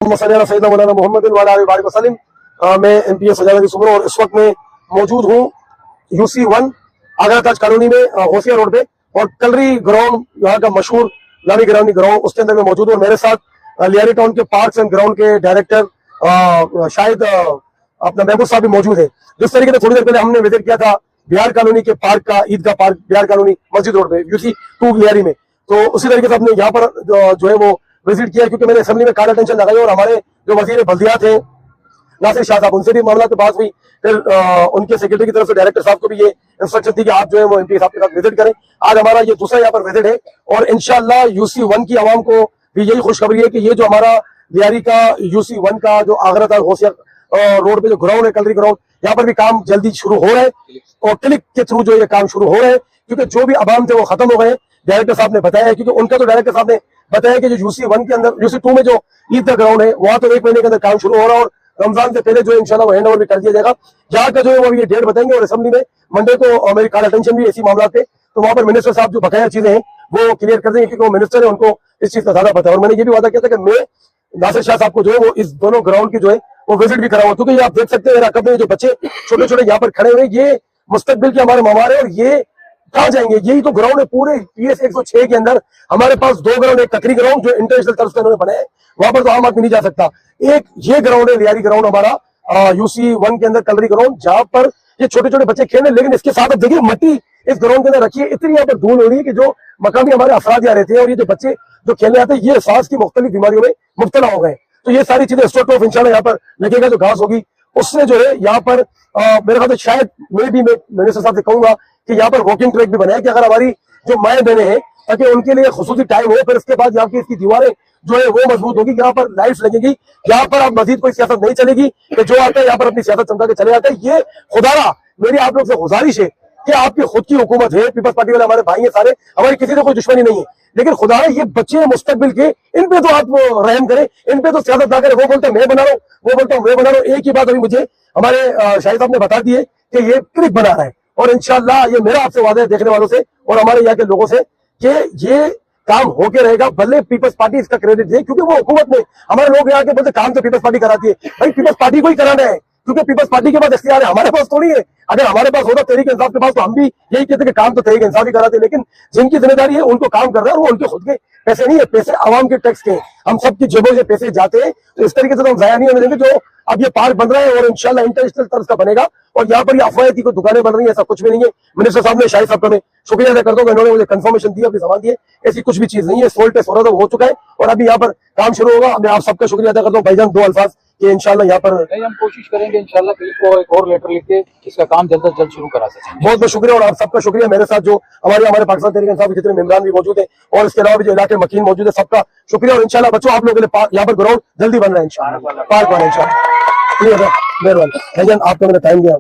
सैयदना मौलाना मोहम्मद वसलम। मैं MPS सजादा की सुमर और इस वक्त मैं मौजूद हूँ UC1 आगरा ताज कॉलोनी में होशिया रोड पे, और कलरी ग्राउंड यहाँ का मशहूर लामी ग्राउंड ग्राउंड उसके अंदर मैं मौजूद हूँ। और मेरे साथ लियारी टाउन के पार्क्स एंड ग्राउंड के डायरेक्टर शायद अपना महबूब साहब भी मौजूद है। जिस तरीके से थोड़ी देर पहले हमने विजिट किया था बिहार कॉलोनी के पार्क का, ईदगाह पार्क बिहार कॉलोनी मस्जिद रोड पे UC2 लियारी में, तो उसी तरीके से हमने यहाँ पर जो है वो विजिट किया, क्योंकि मैंने असेंबली में काला टेंशन लगाई और हमारे जो वजीर बल्दियात थे नासिर शाह साहब, उनसे भी मामला की बात हुई। फिर उनके सेक्रेटरी की तरफ से डायरेक्टर साहब को भी ये इंस्ट्रक्शन थी कि आप जो है वो MP साहब के साथ विजिट करें। आज हमारा ये दूसरा यहाँ पर विजिट है और इंशाल्लाह UC1 की आवाम को भी यही खुशखबरी है कि ये जो हमारा लियारी का UC1 का जो आगरा तक होशिया रोड पे जो ग्राउंड है, कलरी ग्राउंड, यहाँ पर भी काम जल्दी शुरू हो रहा है और क्लिक के थ्रू जो ये काम शुरू हो रहा है, क्योंकि जो भी अवाम थे वो खत्म हो गए। डायरेक्टर साहब ने बताया है, क्योंकि उनका तो डायरेक्टर साहब ने बताया कि जो UC1 के अंदर UC2 में जो ईद का ग्राउंड है वहां तो 1 महीने के अंदर काम शुरू हो रहा है और रमजान से पहले जो है इंशाल्लाह वो हैंड ओवर भी कर दिया जाएगा। जहाँ का जो है वो ये डेट बताएंगे और असेंबली में मंडे को मेरी काल अटेंशन भी ऐसी मामला थे, तो वहां पर मिनिस्टर साहब जो बकाया चीजें हैं वो क्लियर कर देंगे, क्योंकि वो मिनिस्टर है, उनको इस चीज का ज्यादा पता है। और मैंने ये भी वादा किया था कि मैं नासिर शाह साहब को जो है वो इस दोनों ग्राउंड की जो है वो विजिट भी कराऊंगा, क्योंकि आप देख सकते हैं रकब में जो बच्चे छोटे छोटे यहाँ पर खड़े हुए, ये मुस्तकबिल के हमारे मवार है और ये कहाँ जाएंगे। यही तो ग्राउंड है पूरे PS 106 के अंदर। हमारे पास 2 ग्राउंड, एक ककरी ग्राउंड जो इंटरनेशनल तर्ज पे उन्होंने बनाया है, वहां पर तो आम आदमी नहीं जा सकता। एक ये ग्राउंड है लियारी ग्राउंड हमारा UC1 के अंदर कलरी ग्राउंड, जहां पर ये छोटे छोटे बच्चे खेल रहे। लेकिन इसके साथ अब देखिए मट्टी इस ग्राउंड के अंदर रखी है, इतनी यहाँ पर धूल हो रही है कि जो मकामी हमारे अफराद यहाँ रहते हैं और ये जो बच्चे जो खेलने आते हैं ये सांस की मुख्तलिफ बीमारियों में मुब्तला हो गए। तो ये सारी चीजें स्टॉप इंशाल्लाह यहाँ पर लगेगा, जो घास होगी उससे जो है यहाँ पर मेरे ख्याल से शायद मैं मिनिस्टर साहब से कहूंगा कि यहाँ पर वॉकिंग ट्रैक भी बनाए कि अगर हमारी जो माएँ बहने हैं ताकि उनके लिए खुसूसी टाइम हो, फिर उसके बाद यहाँ की इसकी दीवारें जो है वो मजबूत होगी, यहाँ पर लाइट्स लगेगी, यहाँ पर अब मजीद कोई सियासत नहीं चलेगी कि जो आता है यहाँ पर अपनी सियासत चमका के चले जाते हैं। ये खुदारा मेरी आप लोग से गुजारिश है कि आपकी खुद की हुकूमत है, पीपल्स पार्टी वाले हमारे भाई हैं सारे, हमारी किसी से कोई दुश्मनी नहीं है, लेकिन खुदारा ये बच्चे मुस्तकबिल के, इन पे तो आप रहम करें, इन पे तो सियासत ना करें। वो बोलते हैं मैं बना रहा हूँ, वो बोलता हूँ मैं बना रहा हूँ। एक ही बात अभी मुझे हमारे शाहिद साहब ने बता दी है कि ये क्लिक बना रहा है, और इंशाल्लाह ये मेरा आपसे वादा है देखने वालों से और हमारे यहाँ के लोगों से कि ये काम होके रहेगा। भले पीपल्स पार्टी इसका क्रेडिट दे, क्योंकि वो हुकूमत में हमारे लोग यहाँ के बोलते काम तो पीपल्स पार्टी कराती है। भाई पीपल्स पार्टी को ही कराना है, क्योंकि पीपल्स पार्टी के पास इख्तियार है, हमारे पास थोड़ी है। अगर हमारे पास होता तहरीक इंसाफ के पास तो हम भी यही कहते कि काम तो तहरीक इंसाफ ही कराते, लेकिन जिनकी जिम्मेदारी है उनको काम कर रहा है, वो उनके खुद के पैसे नहीं है, पैसे आवाम के टैक्स के, हम सबकी जेबों से पैसे जाते हैं। तो इस तरीके से तो हम जाया नहीं होने देंगे। जो अब ये पार्क बन रहा है और इंशाल्लाह इंटरनेशनल तर्ज का बनेगा, और यहाँ पर ये अफवाह थी कोई दुकानें बन रही है, ऐसा कुछ भी नहीं है। मिनिस्टर साहब ने, शाहिद साहब का मैं शुक्रिया अदा करता हूँ, इन्होंने मुझे कंफर्मेशन दी, अपनी जबान दी है, ऐसी कुछ भी चीज नहीं है। सोल टेस्ट हो चुका है और अभी यहाँ पर काम शुरू होगा। मैं आप सबका शुक्रिया अदा करता हूँ भाईजान, 2 अल्फाज कि इंशाल्लाह यहाँ पर हम कोशिश करेंगे इंशाल्लाह कि इसको एक और लेटर लिख के इसका काम जल्द से जल्द शुरू करा सकें। बहुत बहुत शुक्रिया और आप सबका शुक्रिया। मेरे साथ जो हमारे पाकिस्तान तहरीक इंसाफ के जितने मेंबरान भी मौजूद है और इसके अलावा भी जो इलाके मकीन मौजूद है, सबका शुक्रिया। और इंशाल्लाह बच्चों आप लोगों के लिए यहाँ पर ग्राउंड जल्दी बन रहा है इंशाल्लाह, पार्क बना है इंशाल्लाह। मेहरबानी भाईजान, आपको मैंने टाइम दिया।